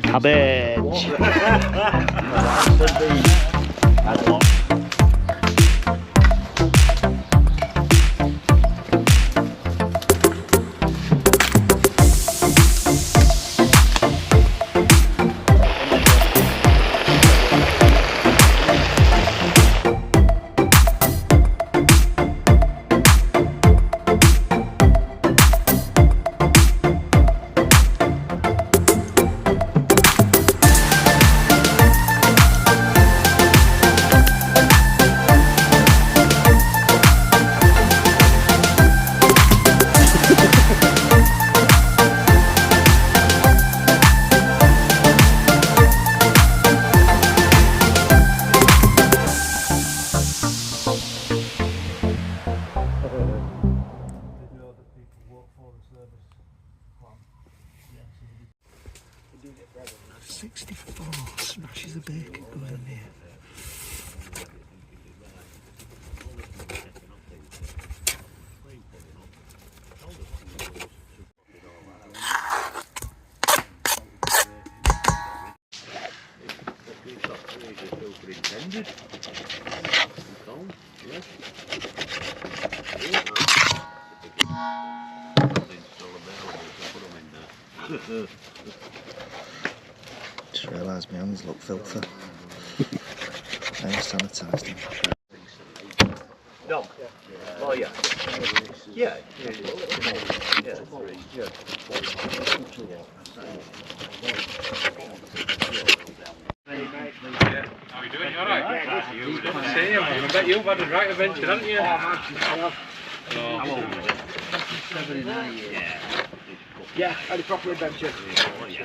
Cabbage. Smashes of bacon going in here. Just realised my hands look filthy. I have sanitised them. No. Oh yeah. Yeah. How are you doing? You alright? I see you, man. I bet you've had a right adventure, haven't you? How old was it? 79 years. Yeah, had a proper adventure.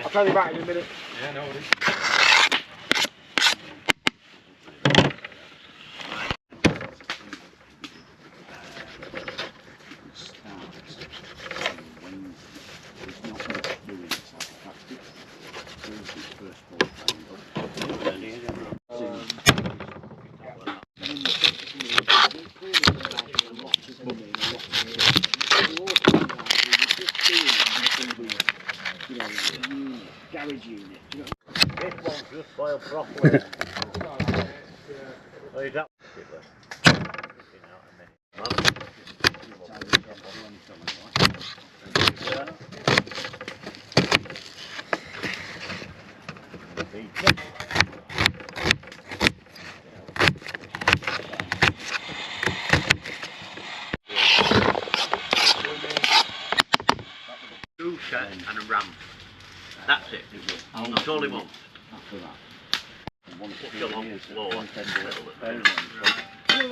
I'll tell you about it in a minute. Yeah, no worries. Garage unit. This one's just boiled properly. Oh, you don't. Two set and a ram. That's it. That's all he wants. After that. Put your long slow and a little bit. Here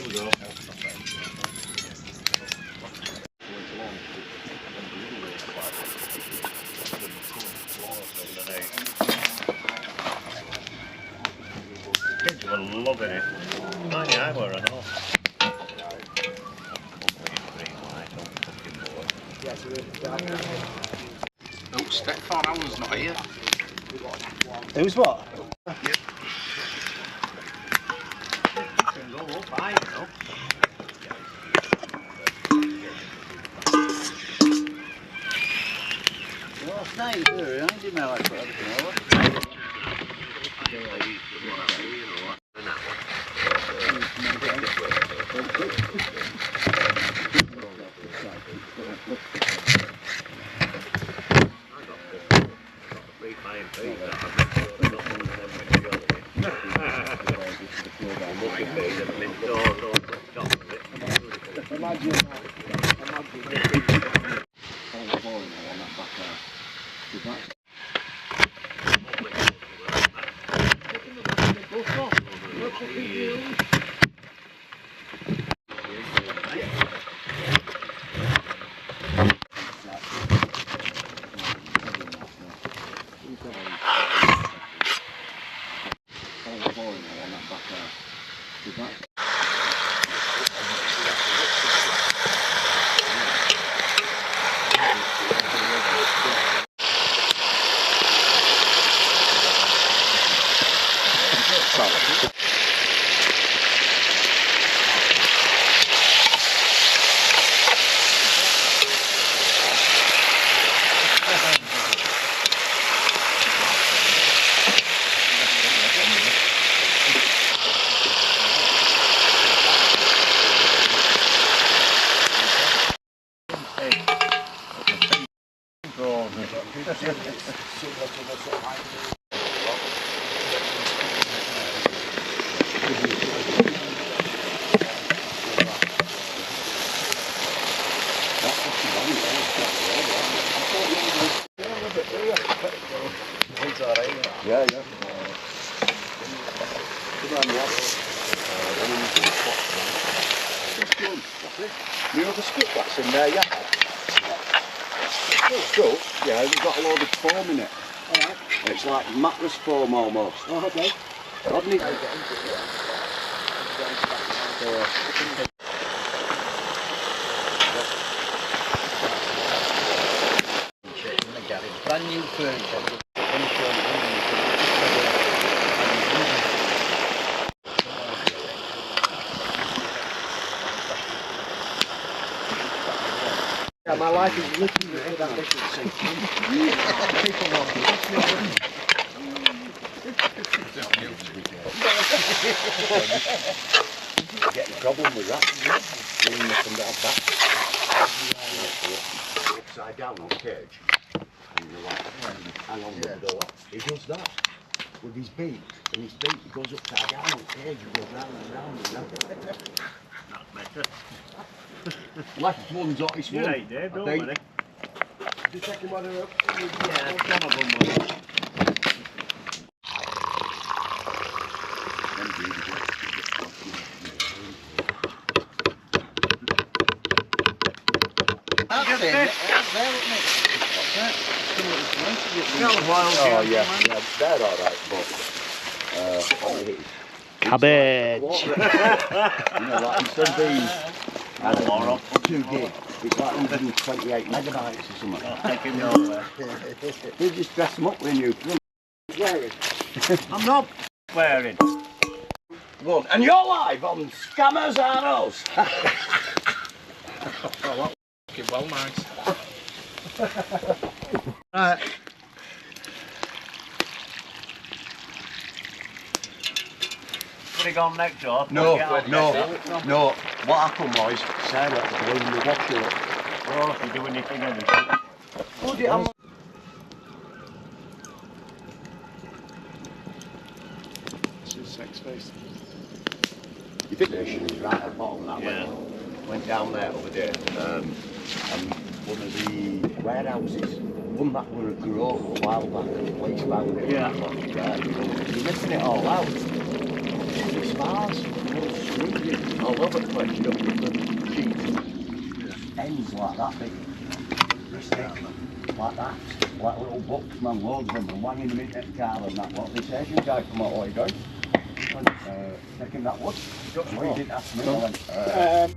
we go. Kids were loving it. Tiny I were and all. Oh, Stepfather, I was not here. Who's what? Yep. Can go up high, you know. Well, it's nice, really. I didn't know I put everything over. Yeah, yeah. You know the skip that's in there, yeah? So, yeah, we've got a load of foam in it. Alright. It's like mattress foam almost. Oh, okay. Hadn't it? Brand new furniture. Yeah, my life is literally with ambition. Get a problem with that. When you come down back. Upside down on cage. And you're like, hang on with the door. He does that with his beak. And his beak, he goes upside down on cage and goes round and round and round. That's better. Left one's hottest one. You're right there, don't worry. The second one up. Yeah, some of them will. Oh yeah, yeah, they're alright, but Cabbage. you know, like instead of being I don't know, 2 gig, it's like 128 megabytes or something. Taking me over. You just dress them up with a new film. I'm not swearing. Good. And you're live on Scammers Are Us. Oh, that was well nice. Right. Could have gone next door. No, Get out. no. What happened was, Sarah had to leave the washer up. Oh, if you do anything, anything. Oh, dear, I'm... This is sex space. You think the issue is right at the bottom of that Yeah. way. Went down there over there, and one of the warehouses, one that were a grow a while back, and the police found it. Yeah. You're missing it all out. The spars, screwed all over the place, you know, with the sheets. Ends like that big. They stick like that, like little books, man, loads of them, and wanging them into the car and that. What they say, you guys come out, what are you going? Taking that wood. Well, you didn't ask me. I went,